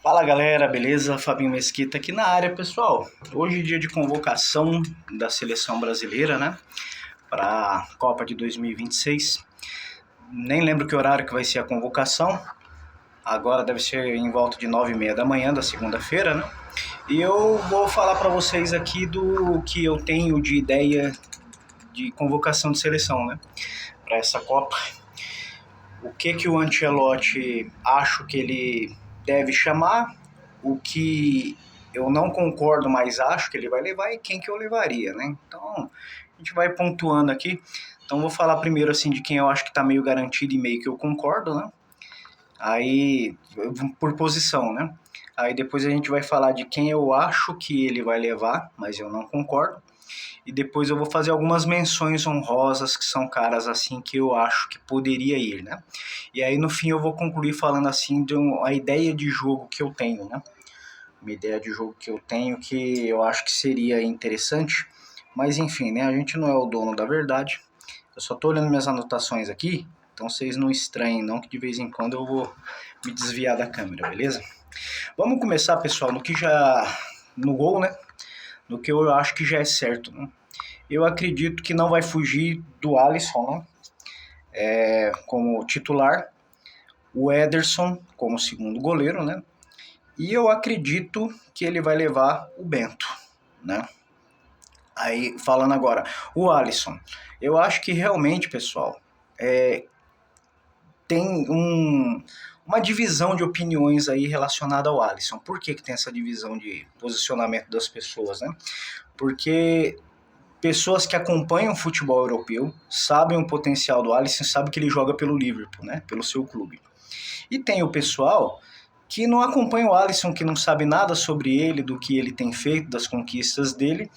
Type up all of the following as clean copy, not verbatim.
Fala galera, beleza? Fabinho Mesquita aqui na área, pessoal. Hoje é dia de convocação da seleção brasileira, né? Para a Copa de 2026. Nem lembro que horário que vai ser a convocação. Agora deve ser em volta de 9h30 da manhã da segunda-feira, né? E eu vou falar para vocês aqui do que eu tenho de ideia de convocação de seleção, né? Para essa Copa. O que o Ancelotti acho que ele deve chamar, o que eu não concordo, mas acho que ele vai levar e quem que eu levaria, né? Então, a gente vai pontuando aqui. Então, vou falar primeiro, assim, de quem eu acho que tá meio garantido e meio que eu concordo, né? Aí, por posição, né? Aí depois a gente vai falar de quem eu acho que ele vai levar, mas eu não concordo. E depois eu vou fazer algumas menções honrosas, que são caras assim que eu acho que poderia ir, né? E aí no fim eu vou concluir falando assim de a ideia de jogo que eu tenho, né? Uma ideia de jogo que eu tenho que eu acho que seria interessante, mas enfim, né? A gente não é o dono da verdade. Eu só tô olhando minhas anotações aqui, então vocês não estranhem não, que de vez em quando eu vou me desviar da câmera, beleza? Vamos começar, pessoal, no gol, né? No que eu acho que já é certo, né? Eu acredito que não vai fugir do Alisson, né? Como titular, o Ederson como segundo goleiro, né? E eu acredito que ele vai levar o Bento, né? Aí, falando agora, o Alisson, eu acho que realmente, pessoal, tem uma divisão de opiniões aí relacionada ao Alisson. Por que tem essa divisão de posicionamento das pessoas, né? Porque pessoas que acompanham o futebol europeu sabem o potencial do Alisson, sabem que ele joga pelo Liverpool, né? Pelo seu clube. E tem o pessoal que não acompanha o Alisson, que não sabe nada sobre ele, do que ele tem feito, das conquistas dele,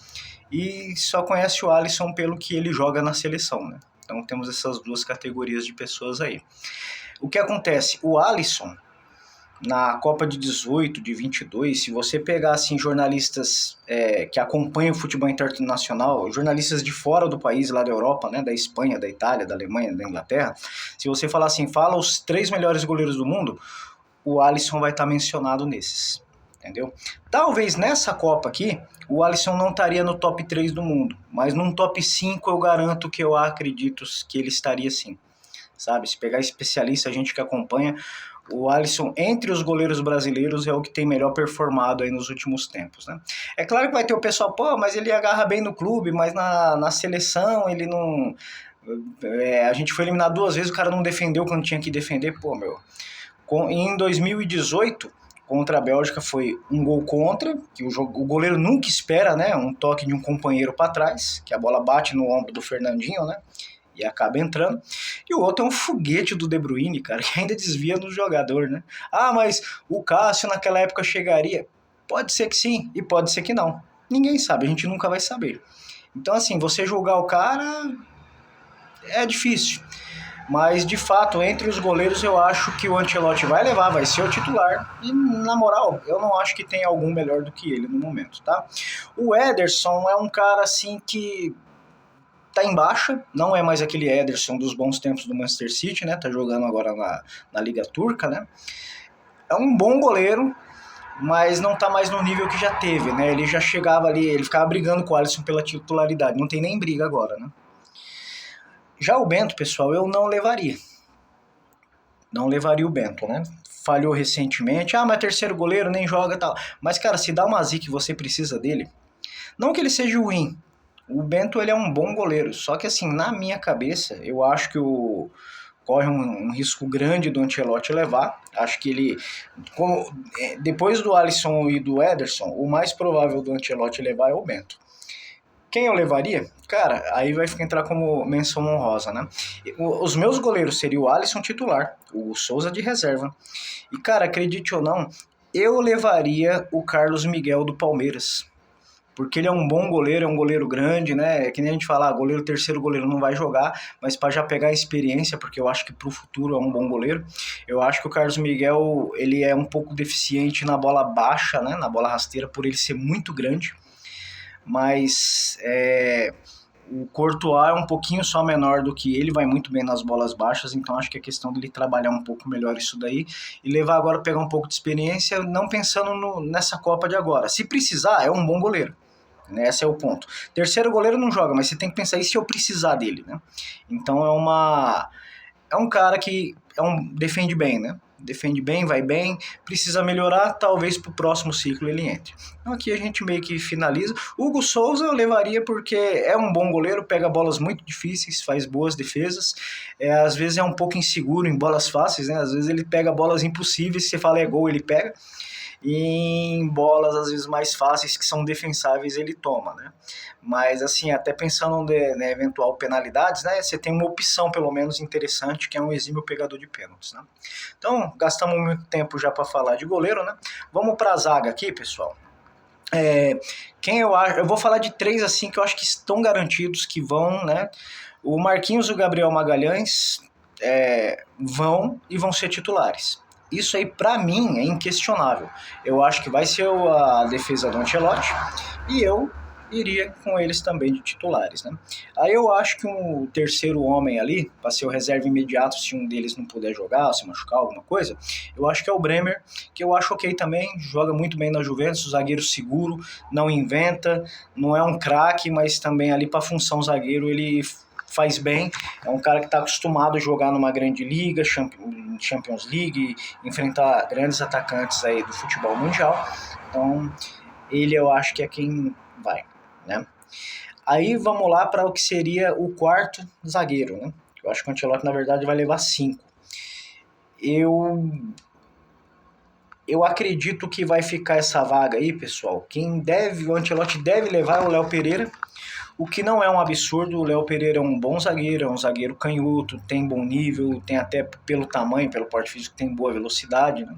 e só conhece o Alisson pelo que ele joga na seleção, né? Então temos essas duas categorias de pessoas aí. O que acontece? O Alisson, na Copa de 18, de 22, se você pegar assim, jornalistas que acompanham o futebol internacional, jornalistas de fora do país, lá da Europa, né, da Espanha, da Itália, da Alemanha, da Inglaterra, se você falar assim, fala os 3 melhores goleiros do mundo, o Alisson vai estar mencionado nesses, entendeu? Talvez nessa Copa aqui, o Alisson não estaria no top 3 do mundo, mas num top 5 eu garanto que eu acredito que ele estaria sim, sabe? Se pegar especialista, a gente que acompanha, o Alisson, entre os goleiros brasileiros, é o que tem melhor performado aí nos últimos tempos, né? É claro que vai ter o pessoal, pô, mas ele agarra bem no clube, mas na seleção ele não... a gente foi eliminado 2 vezes, o cara não defendeu quando tinha que defender, pô, meu... Em 2018, contra a Bélgica, foi um gol contra, que o goleiro nunca espera, né? Um toque de um companheiro para trás, que a bola bate no ombro do Fernandinho, né? E acaba entrando. E o outro é um foguete do De Bruyne, cara, que ainda desvia no jogador, né? Ah, mas o Cássio naquela época chegaria. Pode ser que sim, e pode ser que não. Ninguém sabe, a gente nunca vai saber. Então, assim, você julgar o cara é difícil. Mas, de fato, entre os goleiros, eu acho que o Ancelotti vai levar, vai ser o titular. E, na moral, eu não acho que tem algum melhor do que ele no momento, tá? O Ederson é um cara, assim, que tá em baixa, não é mais aquele Ederson dos bons tempos do Manchester City, né? Tá jogando agora na Liga Turca, né? É um bom goleiro, mas não tá mais no nível que já teve, né? Ele já chegava ali, ele ficava brigando com o Alisson pela titularidade, não tem nem briga agora, né? Já o Bento, pessoal, eu não levaria. Não levaria o Bento, né? Falhou recentemente, mas terceiro goleiro nem joga e tal. Mas, cara, se dá uma zica e você precisa dele, não que ele seja ruim, o Bento ele é um bom goleiro, só que assim, na minha cabeça, eu acho que corre um risco grande do Ancelotti levar. Acho que ele, depois do Alisson e do Ederson, o mais provável do Ancelotti levar é o Bento. Quem eu levaria? Cara, aí vai entrar como menção honrosa, né? Os meus goleiros seriam o Alisson titular, o Souza de reserva. E, cara, acredite ou não, eu levaria o Carlos Miguel do Palmeiras. Porque ele é um bom goleiro, é um goleiro grande, né? É que nem a gente fala, goleiro, terceiro goleiro não vai jogar, mas para já pegar a experiência, porque eu acho que pro futuro é um bom goleiro. Eu acho que o Carlos Miguel, ele é um pouco deficiente na bola baixa, né? Na bola rasteira, por ele ser muito grande. Mas O Courtois é um pouquinho só menor do que ele, vai muito bem nas bolas baixas, então acho que é questão dele trabalhar um pouco melhor isso daí e levar agora, pegar um pouco de experiência, não pensando nessa Copa de agora. Se precisar, é um bom goleiro. Né? Esse é o ponto. Terceiro goleiro não joga, mas você tem que pensar aí se eu precisar dele, né? Então é um cara que defende bem, né? Defende bem, vai bem, precisa melhorar, talvez pro próximo ciclo ele entre. Então aqui a gente meio que finaliza. Hugo Souza eu levaria porque é um bom goleiro, pega bolas muito difíceis, faz boas defesas, às vezes é um pouco inseguro em bolas fáceis, né? Às vezes ele pega bolas impossíveis, você fala é gol, ele pega, e em bolas às vezes mais fáceis que são defensáveis ele toma, né? Mas assim, até pensando em eventual penalidades, né? Você tem uma opção pelo menos interessante que é um exímio pegador de pênaltis, né? Então, gastamos muito tempo já para falar de goleiro, né? Vamos para a zaga aqui, pessoal. Quem eu acho, eu vou falar de 3 assim que eu acho que estão garantidos que vão, né? O Marquinhos e o Gabriel Magalhães vão ser titulares. Isso aí, para mim, é inquestionável. Eu acho que vai ser a defesa do Ancelotti e eu iria com eles também de titulares, né? Aí eu acho que um terceiro homem ali, para ser o reserva imediato se um deles não puder jogar, se machucar, alguma coisa, eu acho que é o Bremer, que eu acho ok também, joga muito bem na Juventus, zagueiro seguro, não inventa, não é um craque, mas também ali para função zagueiro ele faz bem, é um cara que está acostumado a jogar numa grande liga, Champions League, enfrentar grandes atacantes aí do futebol mundial, então ele eu acho que é quem vai, né? Aí vamos lá para o que seria o quarto zagueiro, né? Eu acho que o Ancelotti na verdade vai levar 5. Eu acredito que vai ficar essa vaga aí, pessoal. O Ancelotti deve levar é o Léo Pereira, o que não é um absurdo. O Léo Pereira é um bom zagueiro, é um zagueiro canhoto, tem bom nível, tem até pelo tamanho, pelo porte físico, tem boa velocidade, né?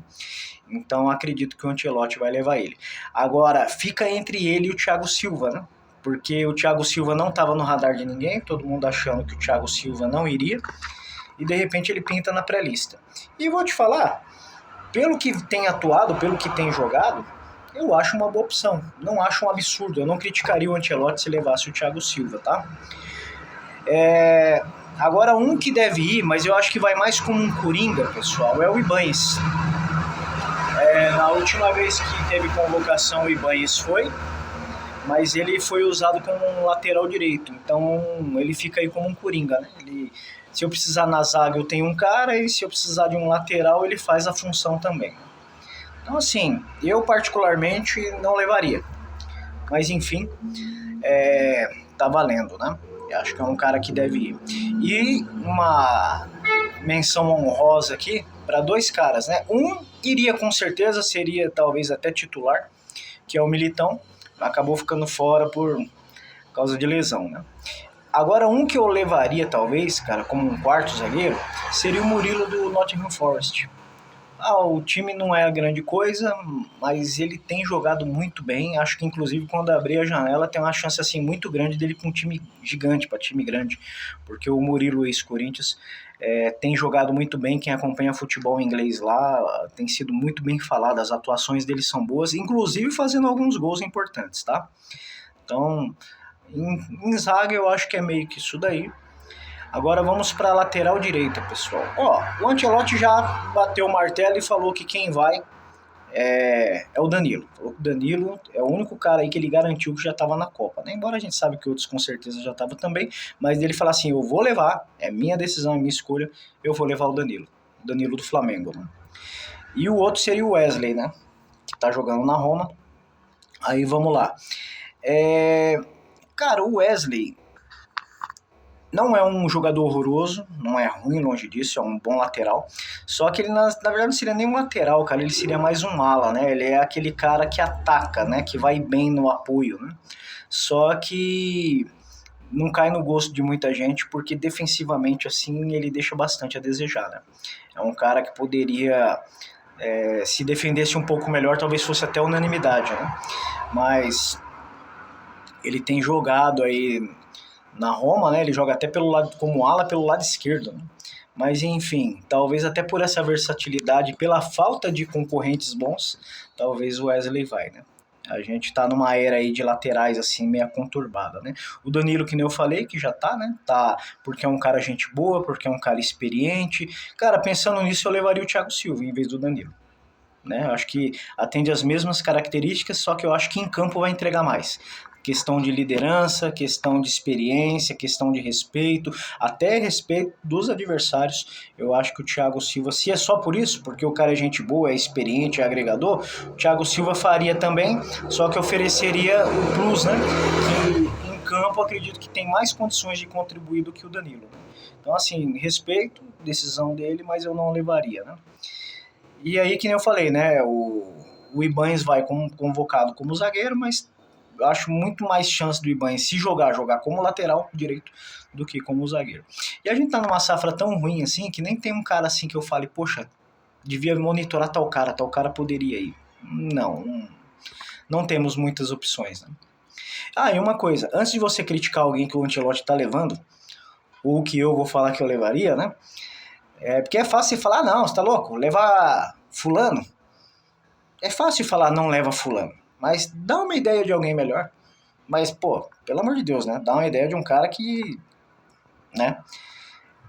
Então acredito que o Ancelotti vai levar ele. Agora, fica entre ele e o Thiago Silva, né? Porque o Thiago Silva não estava no radar de ninguém, todo mundo achando que o Thiago Silva não iria, e de repente ele pinta na pré-lista. E vou te falar, pelo que tem atuado, pelo que tem jogado, eu acho uma boa opção. Não acho um absurdo, eu não criticaria o Ancelotti se levasse o Thiago Silva, tá? Agora, um que deve ir, mas eu acho que vai mais como um coringa, pessoal, é o Ibañez. Na última vez que teve convocação, o Ibañez foi, mas ele foi usado como um lateral direito, então ele fica aí como um coringa, né? Se eu precisar na zaga eu tenho um cara, e se eu precisar de um lateral ele faz a função também. Então assim, eu particularmente não levaria, mas enfim, tá valendo, né? Eu acho que é um cara que deve ir. E uma menção honrosa aqui para 2 caras, né? Um iria com certeza, seria talvez até titular, que é o Militão, acabou ficando fora por causa de lesão, né? Agora, um que eu levaria talvez, cara, como um quarto zagueiro, seria o Murilo do Nottingham Forest. O time não é a grande coisa, mas ele tem jogado muito bem. Acho que inclusive quando abrir a janela tem uma chance assim muito grande dele com um time gigante, para time grande, porque o Murilo ex-Corinthians tem jogado muito bem. Quem acompanha futebol inglês lá tem sido muito bem falado, as atuações dele são boas, inclusive fazendo alguns gols importantes, tá? Então, em zaga eu acho que é meio que isso daí. Agora vamos para a lateral direita, pessoal. O Ancelotti já bateu o martelo e falou que quem vai é o Danilo. Falou que o Danilo é o único cara aí que ele garantiu que já estava na Copa, né? Embora a gente sabe que outros com certeza já estavam também, mas ele fala assim, eu vou levar, é minha decisão, é minha escolha, eu vou levar o Danilo do Flamengo, né? E o outro seria o Wesley, né? Que tá jogando na Roma. Aí vamos lá. Cara, o Wesley não é um jogador horroroso, não é ruim, longe disso, é um bom lateral. Só que ele, na verdade, não seria nem um lateral, cara, ele seria mais um ala, né? Ele é aquele cara que ataca, né? Que vai bem no apoio, né? Só que não cai no gosto de muita gente, porque defensivamente, assim, ele deixa bastante a desejar, né? É um cara que poderia, se defendesse um pouco melhor, talvez fosse até unanimidade, né? Mas ele tem jogado aí na Roma, né? Ele joga até pelo lado, como ala pelo lado esquerdo, né? Mas enfim, talvez até por essa versatilidade, pela falta de concorrentes bons, talvez o Wesley vai, né? A gente tá numa era aí de laterais, assim, meio conturbada, né? O Danilo, que nem eu falei, que já tá, né? Tá porque é um cara gente boa, porque é um cara experiente. Cara, pensando nisso, eu levaria o Thiago Silva em vez do Danilo. Né? Eu acho que atende as mesmas características, só que eu acho que em campo vai entregar mais. Questão de liderança, questão de experiência, questão de respeito, até respeito dos adversários. Eu acho que o Thiago Silva, se é só por isso, porque o cara é gente boa, é experiente, é agregador, o Thiago Silva faria também, só que ofereceria o plus, né? Que em campo eu acredito que tem mais condições de contribuir do que o Danilo. Então, assim, respeito a decisão dele, mas eu não levaria, né? E aí, que nem eu falei, né? O Ibañez vai convocado como zagueiro, mas eu acho muito mais chance do Ibañez se jogar como lateral direito do que como zagueiro. E a gente tá numa safra tão ruim assim que nem tem um cara assim que eu fale, poxa, devia monitorar tal cara poderia ir. Não temos muitas opções, né? Ah, e uma coisa, antes de você criticar alguém que o Ancelotti tá levando, ou que eu vou falar que eu levaria, né? Porque é fácil você falar, não, você tá louco? Levar fulano? É fácil falar não leva fulano, mas dá uma ideia de alguém melhor. Mas, pô, pelo amor de Deus, né? Dá uma ideia de um cara que, né,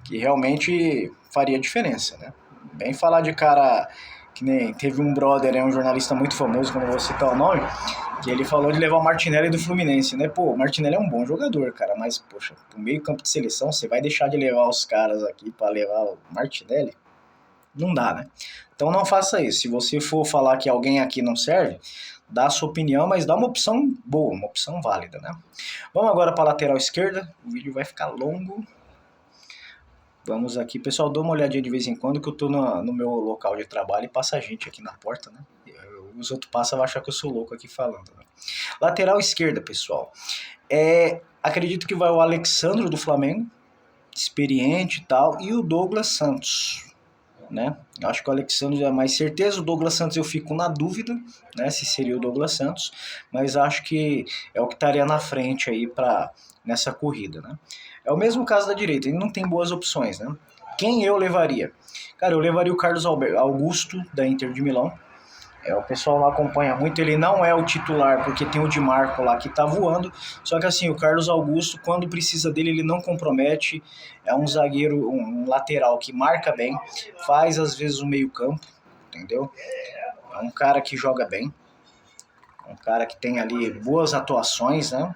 que realmente faria diferença, né? Bem falar de cara que nem teve um brother, um jornalista muito famoso, quando eu vou citar o nome, que ele falou de levar o Martinelli do Fluminense, né? Pô, o Martinelli é um bom jogador, cara, mas, poxa, pro meio campo de seleção, você vai deixar de levar os caras aqui pra levar o Martinelli? Não dá, né? Então não faça isso. Se você for falar que alguém aqui não serve, dá a sua opinião, mas dá uma opção boa, uma opção válida, né? Vamos agora para a lateral esquerda. O vídeo vai ficar longo. Vamos aqui. Pessoal, dá uma olhadinha de vez em quando que eu tô no meu local de trabalho e passa gente aqui na porta, né? Os outros passam e vão achar que eu sou louco aqui falando. Né? Lateral esquerda, pessoal. Acredito que vai o Alexandro do Flamengo, experiente e tal, e o Douglas Santos. Né? Eu acho que o Alexandre é mais certeza, o Douglas Santos eu fico na dúvida, né, se seria o Douglas Santos, mas acho que é o que estaria na frente aí nessa corrida, né? É o mesmo caso da direita, ele não tem boas opções, né? Quem eu levaria? Cara, eu levaria o Carlos Augusto da Inter de Milão. O pessoal lá acompanha muito, ele não é o titular porque tem o Di Marco lá que tá voando, só que assim, o Carlos Augusto, quando precisa dele, ele não compromete, é um zagueiro, um lateral que marca bem, faz às vezes o meio campo, entendeu? É um cara que joga bem, um cara que tem ali boas atuações, né?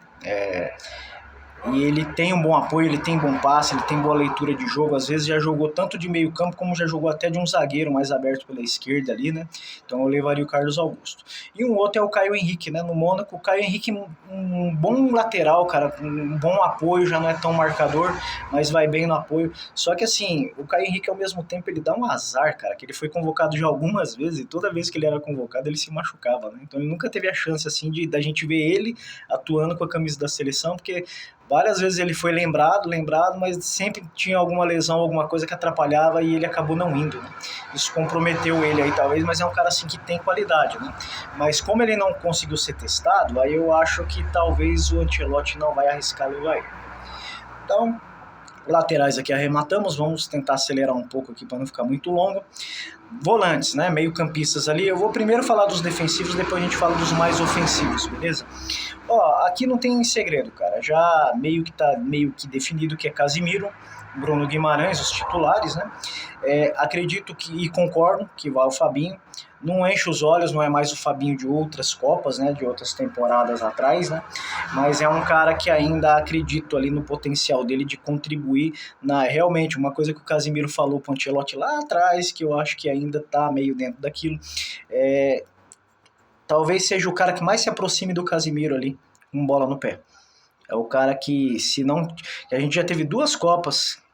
E ele tem um bom apoio, ele tem bom passe, ele tem boa leitura de jogo. Às vezes já jogou tanto de meio campo como já jogou até de um zagueiro mais aberto pela esquerda ali, né? Então eu levaria o Carlos Augusto. E um outro é o Caio Henrique, né? No Mônaco, o Caio Henrique um bom lateral, cara, um bom apoio, já não é tão marcador, mas vai bem no apoio. Só que assim, o Caio Henrique ao mesmo tempo ele dá um azar, cara, que ele foi convocado já algumas vezes e toda vez que ele era convocado ele se machucava, né? Então ele nunca teve a chance assim da gente ver ele atuando com a camisa da seleção, porque várias vezes ele foi lembrado, mas sempre tinha alguma lesão, alguma coisa que atrapalhava e ele acabou não indo, né? Isso comprometeu ele aí talvez, mas é um cara assim que tem qualidade, né? Mas como ele não conseguiu ser testado, aí eu acho que talvez o Ancelotti não vai arriscar levar ele. Então, laterais aqui arrematamos, vamos tentar acelerar um pouco aqui para não ficar muito longo. Volantes, né, meio campistas ali, eu vou primeiro falar dos defensivos, depois a gente fala dos mais ofensivos, beleza? Ó, aqui não tem segredo, cara, já meio que definido que é Casimiro, Bruno Guimarães, os titulares, né? Acredito que, e concordo, que vai o Fabinho. Não enche os olhos, não é mais o Fabinho de outras Copas, né? De outras temporadas atrás, né? Mas é um cara que ainda acredito ali no potencial dele de contribuir realmente, uma coisa que o Casimiro falou pro Ancelotti lá atrás, que eu acho que ainda tá meio dentro daquilo. Talvez seja o cara que mais se aproxime do Casimiro ali, com bola no pé. É o cara que, se não... A gente já teve duas Copas...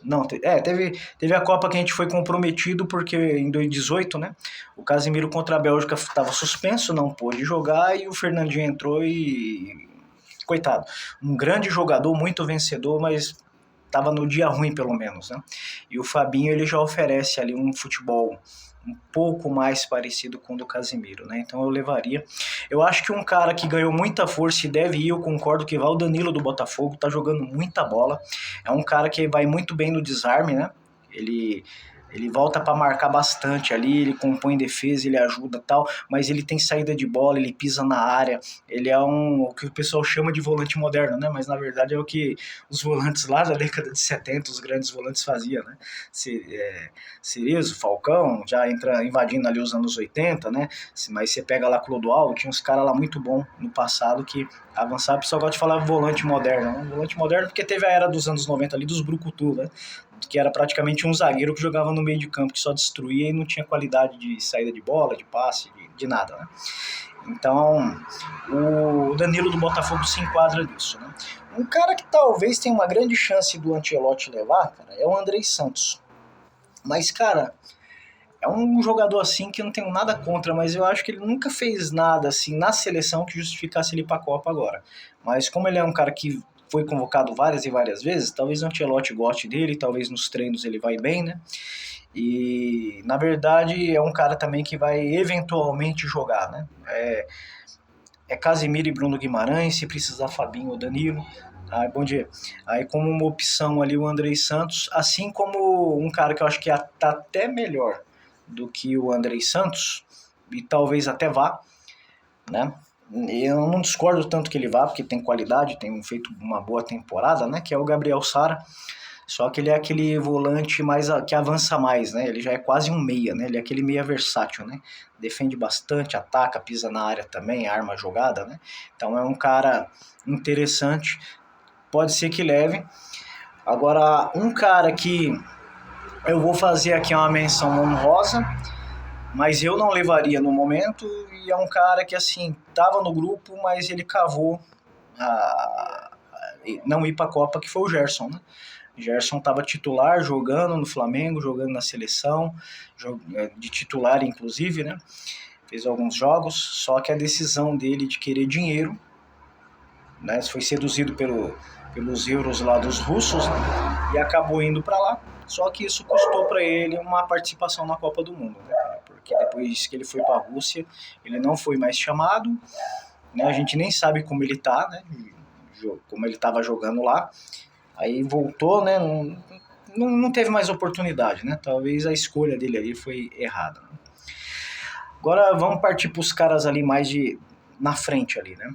Não, teve a Copa que a gente foi comprometido porque em 2018, né? O Casimiro contra a Bélgica estava suspenso, não pôde jogar e o Fernandinho entrou e... Coitado, um grande jogador, muito vencedor, mas estava no dia ruim pelo menos, né? E o Fabinho, ele já oferece ali um futebol um pouco mais parecido com o do Casimiro, né? Então eu levaria. Eu acho que um cara que ganhou muita força e deve ir, eu concordo que vai o Danilo do Botafogo, tá jogando muita bola. É um cara que vai muito bem no desarme, né? Ele Ele volta para marcar bastante ali, ele compõe defesa, ele ajuda tal, mas ele tem saída de bola, ele pisa na área, ele é o que o pessoal chama de volante moderno, né? Mas na verdade é o que os volantes lá da década de 70, os grandes volantes faziam, né? Cerezo, Falcão, já entra invadindo ali os anos 80, né? Mas você pega lá Clodoaldo, tinha uns caras lá muito bons no passado que avançavam, o pessoal gosta de falar volante moderno, né? Volante moderno porque teve a era dos anos 90 ali, dos brucutu, né? Que era praticamente um zagueiro que jogava no meio de campo, que só destruía e não tinha qualidade de saída de bola, de passe, de nada, né? Então, o Danilo do Botafogo se enquadra nisso, né? Um cara que talvez tenha uma grande chance do Ancelotti levar, cara, é o Andrei Santos. Mas, cara, é um jogador assim que eu não tenho nada contra, mas eu acho que ele nunca fez nada assim na seleção que justificasse ele ir pra Copa agora. Mas como ele é um cara que foi convocado várias e várias vezes, talvez o Ancelotti goste dele, talvez nos treinos ele vai bem, né? E, na verdade, é um cara também que vai eventualmente jogar, né? É Casemiro e Bruno Guimarães, se precisar Fabinho ou Danilo. Bom dia. Aí como uma opção ali o Andrei Santos, assim como um cara que eu acho que tá até melhor do que o Andrei Santos, e talvez até vá, né? Eu não discordo tanto que ele vá, porque tem qualidade, tem feito uma boa temporada, né? Que é o Gabriel Sara. Só que ele é aquele volante mais que avança mais, né? Ele já é quase um meia, né? Ele é aquele meia versátil, né? Defende bastante, ataca, pisa na área também, arma a jogada, né? Então é um cara interessante, pode ser que leve. Agora, um cara que eu vou fazer aqui uma menção honrosa, mas eu não levaria no momento, e é um cara que, assim, tava no grupo, mas ele cavou não ir pra Copa, que foi o Gerson, né? Gerson estava titular, jogando no Flamengo, jogando na seleção, de titular inclusive, né? Fez alguns jogos, só que a decisão dele de querer dinheiro, né? Foi seduzido pelos euros lá dos russos, né? E acabou indo para lá. Só que isso custou para ele uma participação na Copa do Mundo, né? Porque depois que ele foi para a Rússia, ele não foi mais chamado, né? A gente nem sabe como ele tá, né? Como ele estava jogando lá. Aí voltou, né? Não teve mais oportunidade, né? Talvez a escolha dele ali foi errada. Né? Agora vamos partir para os caras ali mais na frente ali, né?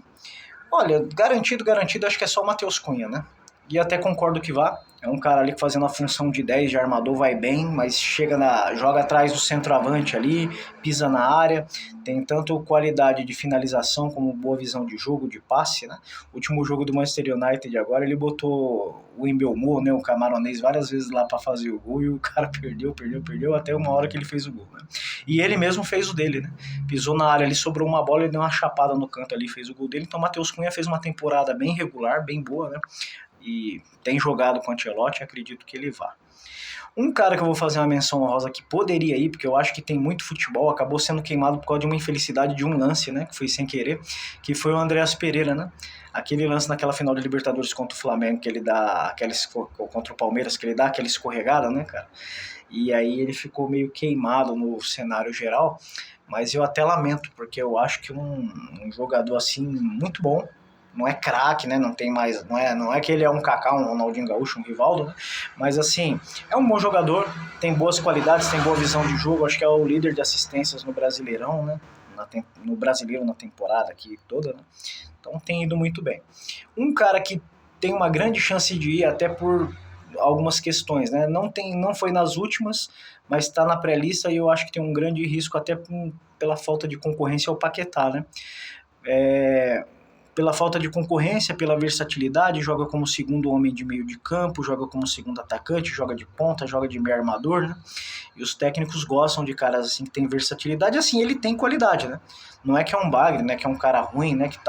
Olha, garantido, acho que é só o Matheus Cunha, né? E até concordo que vá. É um cara ali que fazendo a função de 10 de armador vai bem, mas joga atrás do centroavante ali, pisa na área, tem tanto qualidade de finalização como boa visão de jogo, de passe, né? O último jogo do Manchester United agora, ele botou o Embelmo, né, o camaronês, várias vezes lá para fazer o gol e o cara perdeu até uma hora que ele fez o gol, né? E ele mesmo fez o dele, né? Pisou na área ali, sobrou uma bola, ele deu uma chapada no canto ali, fez o gol dele. Então o Matheus Cunha fez uma temporada bem regular, bem boa, né? E tem jogado com o Ancelotti, acredito que ele vá. Um cara que eu vou fazer uma menção honrosa que poderia ir, porque eu acho que tem muito futebol, acabou sendo queimado por causa de uma infelicidade de um lance, né, que foi sem querer, que foi o Andreas Pereira, né? Aquele lance naquela final de Libertadores contra o Flamengo, que ele dá contra o Palmeiras, que ele dá aquela escorregada, né, cara? E aí ele ficou meio queimado no cenário geral, mas eu até lamento, porque eu acho que um jogador assim muito bom, não é craque, né? Não tem mais, não é que ele é um Kaká, um Ronaldinho Gaúcho, um Rivaldo, né? Mas assim, é um bom jogador, tem boas qualidades, tem boa visão de jogo, acho que é o líder de assistências no Brasileirão, né? No Brasileiro na temporada aqui toda, né? Então tem ido muito bem. Um cara que tem uma grande chance de ir até por algumas questões, né? Não foi nas últimas, mas está na pré-lista e eu acho que tem um grande risco até pela falta de concorrência ao Paquetá, né? Pela falta de concorrência, pela versatilidade, joga como segundo homem de meio de campo, joga como segundo atacante, joga de ponta, joga de meio armador, né? E os técnicos gostam de caras assim que tem versatilidade, assim, ele tem qualidade, né? Não é que é um bagre, né? Que é um cara ruim, né? Que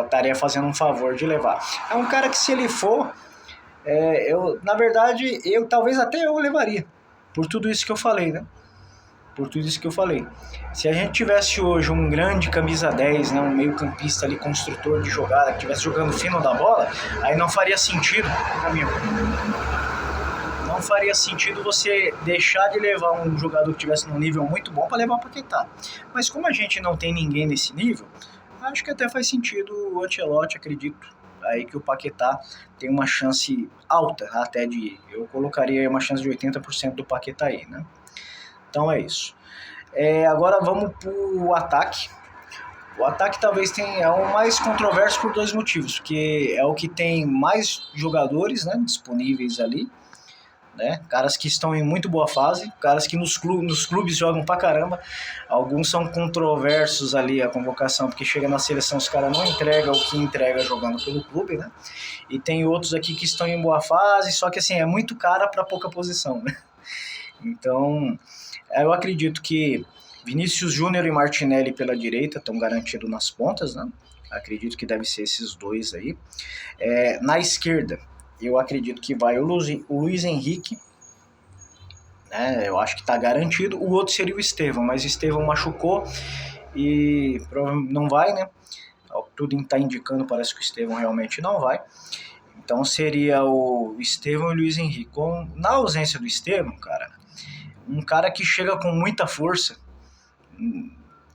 estaria fazendo um favor de levar. É um cara que se ele for, na verdade, talvez até eu levaria, por tudo isso que eu falei, né? Por tudo isso que eu falei. Se a gente tivesse hoje um grande camisa 10, né, um meio campista ali, construtor de jogada, que estivesse jogando fino da bola, aí não faria sentido, amigo. Não faria sentido você deixar de levar um jogador que estivesse num nível muito bom para levar o Paquetá. Mas como a gente não tem ninguém nesse nível, acho que até faz sentido o Ancelotti, acredito aí que o Paquetá tem uma chance alta até de... Eu colocaria uma chance de 80% do Paquetá aí, né? Então é isso. Agora vamos pro ataque. O ataque talvez tenha o mais controverso por dois motivos, porque é o que tem mais jogadores, né, disponíveis ali, né? Caras que estão em muito boa fase, caras que nos clubes jogam pra caramba. Alguns são controversos ali a convocação, porque chega na seleção os caras não entregam o que entrega jogando pelo clube, né? E tem outros aqui que estão em boa fase, só que assim, é muito cara para pouca posição, né? Então, eu acredito que Vinícius Júnior e Martinelli pela direita estão garantidos nas pontas, né? Acredito que deve ser esses dois aí. Na esquerda, eu acredito que vai o Luiz Henrique, né? Eu acho que está garantido. O outro seria o Estevão, mas o Estevão machucou e provavelmente não vai, né? Tudo está indicando, parece que o Estevão realmente não vai. Então seria o Estevão e o Luiz Henrique. Na ausência do Estevão, cara, um cara que chega com muita força,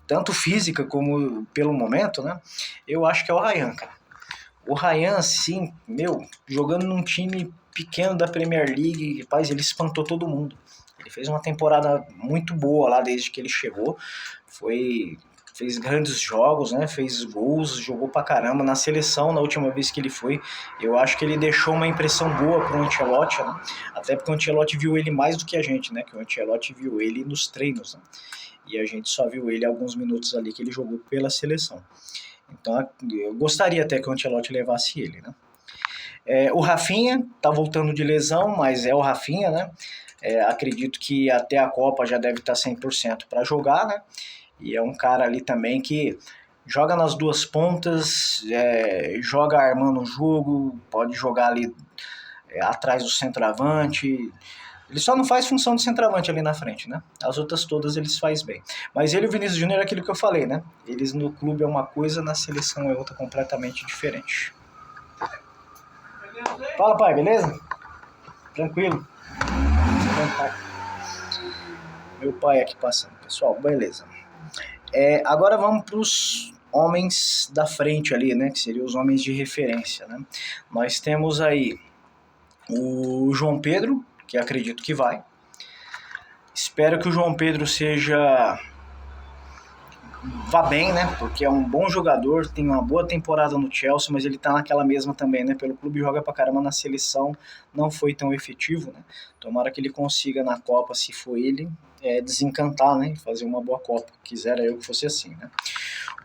tanto física como pelo momento, né? Eu acho que é o Ryan, cara. O Ryan, assim, jogando num time pequeno da Premier League, rapaz, ele espantou todo mundo. Ele fez uma temporada muito boa lá desde que ele chegou. Fez grandes jogos, né? Fez gols, jogou pra caramba. Na seleção, na última vez que ele foi, eu acho que ele deixou uma impressão boa pro Ancelotti, né? Até porque o Ancelotti viu ele mais do que a gente, né? Que o Ancelotti viu ele nos treinos, né? E a gente só viu ele alguns minutos ali que ele jogou pela seleção. Então eu gostaria até que o Ancelotti levasse ele, né? O Rafinha tá voltando de lesão, mas é o Rafinha, né? Acredito que até a Copa já deve estar 100% para jogar, né? E é um cara ali também que joga nas duas pontas, joga armando o jogo, pode jogar ali atrás do centroavante. Ele só não faz função de centroavante ali na frente, né? As outras todas eles faz bem. Mas ele e o Vinícius Júnior é aquilo que eu falei, né? Eles no clube é uma coisa, na seleção é outra completamente diferente. Fala, pai, beleza? Tranquilo? Meu pai aqui passando, pessoal, beleza. Agora vamos para os homens da frente ali, né? Que seriam os homens de referência, né? Nós temos aí o João Pedro, que acredito que vai. Espero que o João Pedro vá bem, né? Porque é um bom jogador, tem uma boa temporada no Chelsea, mas ele tá naquela mesma também, né? Pelo clube joga pra caramba, na seleção não foi tão efetivo, né? Tomara que ele consiga na Copa, se for ele, desencantar, né? Fazer uma boa Copa. Quisera eu que fosse assim, né?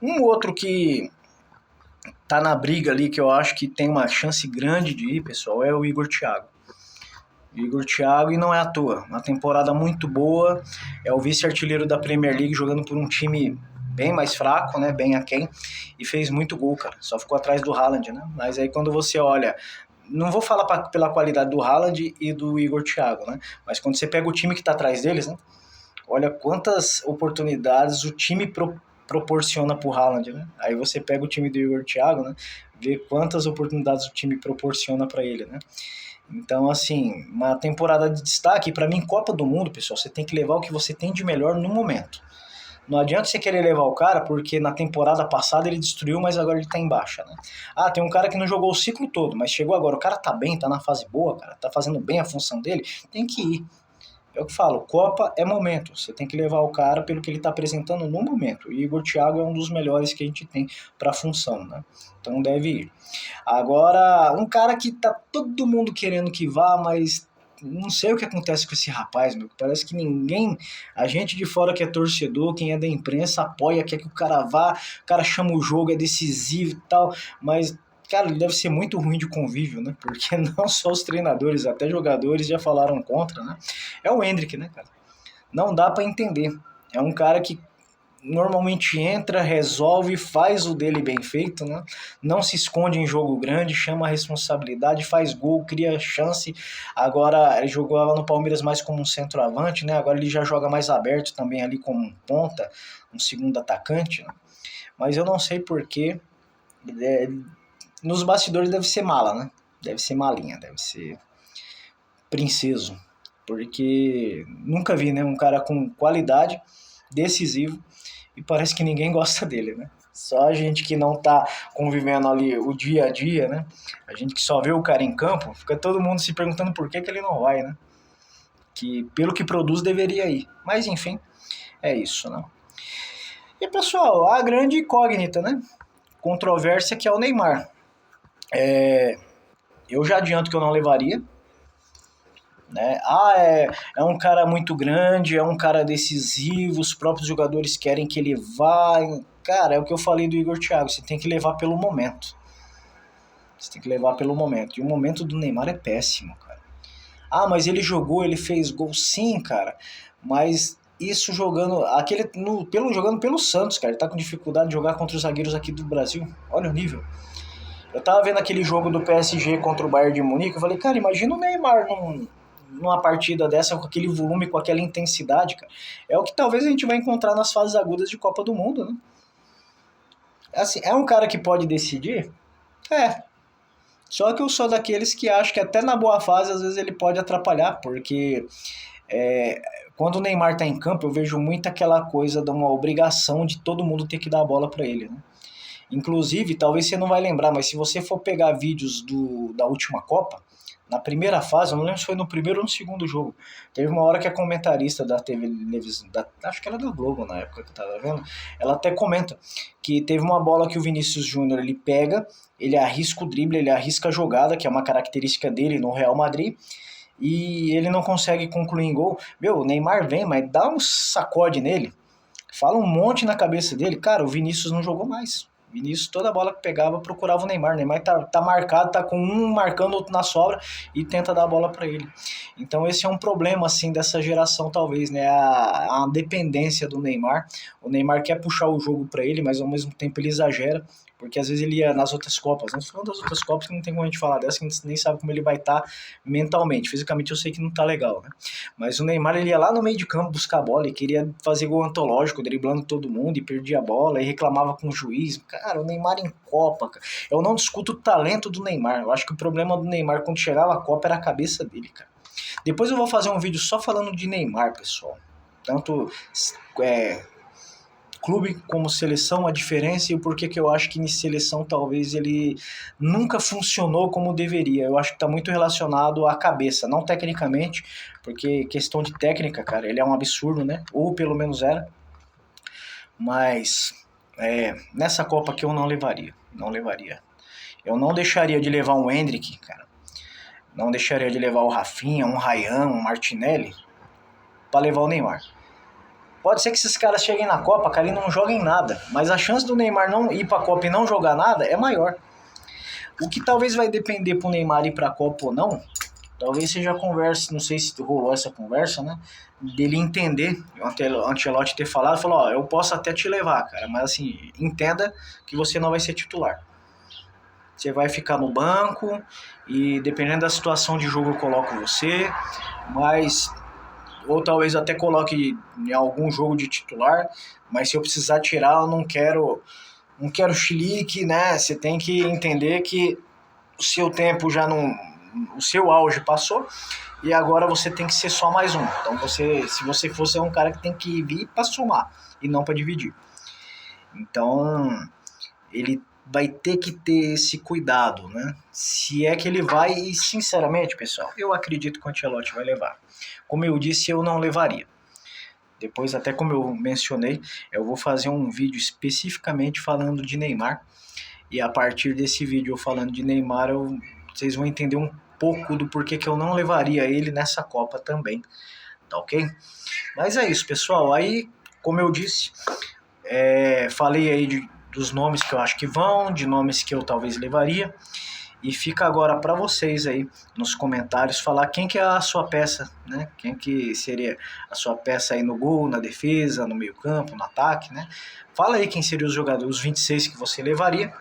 Um outro que tá na briga ali, que eu acho que tem uma chance grande de ir, pessoal, é o Igor Thiago. Igor Thiago, e não é à toa. Uma temporada muito boa, é o vice-artilheiro da Premier League, jogando por um time bem mais fraco, né, bem aquém, e fez muito gol, cara. Só ficou atrás do Haaland, né? Mas aí quando você olha, não vou falar pela qualidade do Haaland e do Igor Thiago, né? Mas quando você pega o time que tá atrás deles, né? Olha quantas oportunidades o time proporciona pro Haaland, né? Aí você pega o time do Igor Thiago, né? Vê quantas oportunidades o time proporciona para ele, né? Então, assim, uma temporada de destaque, para mim, Copa do Mundo, pessoal, você tem que levar o que você tem de melhor no momento. Não adianta você querer levar o cara porque na temporada passada ele destruiu, mas agora ele tá em baixa, né? Ah, tem um cara que não jogou o ciclo todo, mas chegou agora, o cara tá bem, tá na fase boa, cara, tá fazendo bem a função dele, tem que ir. É o que falo, Copa é momento, você tem que levar o cara pelo que ele está apresentando no momento. E Igor Thiago é um dos melhores que a gente tem para a função, né? Então deve ir. Agora, um cara que tá todo mundo querendo que vá, mas não sei o que acontece com esse rapaz, meu. Parece que ninguém, a gente de fora que é torcedor, quem é da imprensa apoia, quer que o cara vá, o cara chama o jogo, é decisivo e tal, mas cara, ele deve ser muito ruim de convívio, né? Porque não só os treinadores, até jogadores já falaram contra, né? É o Endrick, né, cara? Não dá pra entender. É um cara que normalmente entra, resolve, faz o dele bem feito, né? Não se esconde em jogo grande, chama a responsabilidade, faz gol, cria chance. Agora ele jogou lá no Palmeiras mais como um centroavante, né? Agora ele já joga mais aberto também ali como um ponta, um segundo atacante, né? Mas eu não sei porquê. Nos bastidores deve ser mala, né? Deve ser malinha, deve ser princeso. Porque nunca vi, né? Um cara com qualidade, decisivo, e parece que ninguém gosta dele, né? Só a gente que não tá convivendo ali o dia a dia, né? A gente que só vê o cara em campo, fica todo mundo se perguntando por que ele não vai, né? Que pelo que produz deveria ir. Mas enfim, é isso, né? E pessoal, a grande incógnita, né? Controvérsia que é o Neymar. Eu já adianto que eu não levaria, né? É um cara muito grande, é um cara decisivo, os próprios jogadores querem que ele vá. Cara, é o que eu falei do Igor Thiago, você tem que levar pelo momento. Você tem que levar pelo momento. E o momento do Neymar é péssimo, cara. Ah, mas ele jogou, ele fez gol, sim, cara. Mas isso jogando. Jogando pelo Santos, cara. Ele tá com dificuldade de jogar contra os zagueiros aqui do Brasil. Olha o nível. Eu tava vendo aquele jogo do PSG contra o Bayern de Munique, eu falei, cara, imagina o Neymar numa partida dessa, com aquele volume, com aquela intensidade, cara. É o que talvez a gente vai encontrar nas fases agudas de Copa do Mundo, né? Assim, é um cara que pode decidir? É. Só que eu sou daqueles que acho que até na boa fase, às vezes ele pode atrapalhar, porque é, quando o Neymar tá em campo, eu vejo muito aquela coisa de uma obrigação de todo mundo ter que dar a bola para ele, né? Inclusive, talvez você não vai lembrar, mas se você for pegar vídeos da última Copa, na primeira fase, eu não lembro se foi no primeiro ou no segundo jogo, teve uma hora que a comentarista da TV, acho que era da Globo na época que eu tava vendo, ela até comenta que teve uma bola que o Vinícius Júnior ele pega, ele arrisca o drible, ele arrisca a jogada, que é uma característica dele no Real Madrid, e ele não consegue concluir em gol. Meu, o Neymar vem, mas dá um sacode nele, fala um monte na cabeça dele, cara, o Vinícius não jogou mais. Vinícius, toda bola que pegava, procurava o Neymar. O Neymar tá marcado, tá com um marcando, outro na sobra e tenta dar a bola para ele. Então esse é um problema, assim, dessa geração, talvez, né? A dependência do Neymar. O Neymar quer puxar o jogo para ele, mas ao mesmo tempo ele exagera, porque às vezes ele ia nas outras Copas. Não falando das outras Copas, que não tem como a gente falar dessa, que a gente nem sabe como ele vai estar mentalmente. Fisicamente eu sei que não tá legal, né? Mas o Neymar, ele ia lá no meio de campo buscar a bola e queria fazer gol antológico, driblando todo mundo e perdia a bola e reclamava com o juiz. Cara, o Neymar em Copa, cara. Eu não discuto o talento do Neymar. Eu acho que o problema do Neymar quando chegava a Copa era a cabeça dele, cara. Depois eu vou fazer um vídeo só falando de Neymar, pessoal. Tanto clube como seleção, a diferença e o porquê que eu acho que em seleção talvez ele nunca funcionou como deveria. Eu acho que está muito relacionado à cabeça, não tecnicamente, porque questão de técnica, cara, ele é um absurdo, né? Ou pelo menos era. Mas nessa Copa aqui eu não levaria. Não levaria. Eu não deixaria de levar um Endrick, cara. Não deixaria de levar o Rafinha, um Ryan, um Martinelli, para levar o Neymar. Pode ser que esses caras cheguem na Copa, cara, e não joguem nada. Mas a chance do Neymar não ir pra Copa e não jogar nada é maior. O que talvez vai depender pro Neymar ir pra Copa ou não, talvez seja a conversa, não sei se rolou essa conversa, né? Dele entender, o Ancelotti ter falou, ó, eu posso até te levar, cara, mas assim, entenda que você não vai ser titular. Você vai ficar no banco e dependendo da situação de jogo eu coloco você, mas... ou talvez até coloque em algum jogo de titular, mas se eu precisar tirar, eu não quero chilique, né? Você tem que entender que o seu tempo já não, o seu auge passou e agora você tem que ser só mais um. Então se você fosse um cara que tem que vir para somar e não para dividir. Então ele vai ter que ter esse cuidado, né? Se é que ele vai, e sinceramente, pessoal, eu acredito que o Ancelotti vai levar. Como eu disse, eu não levaria. Depois, até como eu mencionei, eu vou fazer um vídeo especificamente falando de Neymar. E a partir desse vídeo eu falando de Neymar, vocês vão entender um pouco do porquê que eu não levaria ele nessa Copa também. Tá ok? Mas é isso, pessoal. Aí, como eu disse, falei aí dos nomes que eu acho que vão, de nomes que eu talvez levaria. E fica agora para vocês aí nos comentários falar quem que é a sua peça, né? Quem que seria a sua peça aí no gol, na defesa, no meio-campo, no ataque, né? Fala aí quem seriam os jogadores, os 26 que você levaria.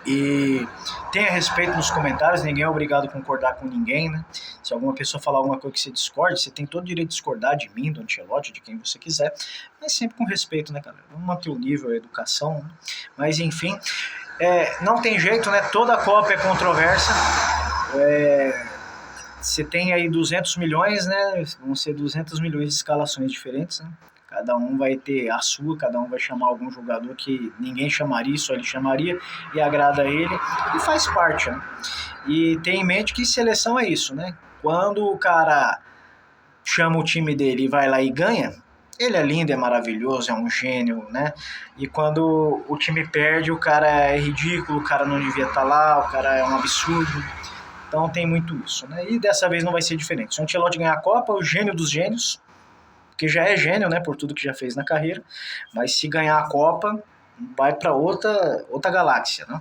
E tenha respeito nos comentários, ninguém é obrigado a concordar com ninguém, né? Se alguma pessoa falar alguma coisa que você discorde, você tem todo o direito de discordar de mim, do Ancelotti, de quem você quiser, mas sempre com respeito, né, galera? Vamos manter o nível, a educação, né? Mas enfim, não tem jeito, né? Toda a Copa é controversa. Você tem aí 200 milhões, né? Vão ser 200 milhões de escalações diferentes, né? Cada um vai ter a sua, cada um vai chamar algum jogador que ninguém chamaria, só ele chamaria, e agrada a ele, e faz parte, né? E tem em mente que seleção é isso, né? Quando o cara chama o time dele e vai lá e ganha, ele é lindo, é maravilhoso, é um gênio, né? E quando o time perde, o cara é ridículo, o cara não devia estar lá, o cara é um absurdo. Então tem muito isso, né? E dessa vez não vai ser diferente. Se o Ancelotti ganhar a Copa, o gênio dos gênios, que já é gênio, né, por tudo que já fez na carreira, mas se ganhar a Copa, vai para outra galáxia, né?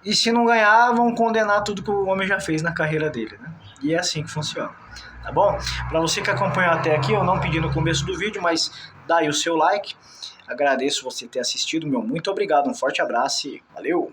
E se não ganhar, vão condenar tudo que o homem já fez na carreira dele, né? E é assim que funciona, tá bom? Para você que acompanhou até aqui, eu não pedi no começo do vídeo, mas dá aí o seu like. Agradeço você ter assistido, meu muito obrigado, um forte abraço e valeu!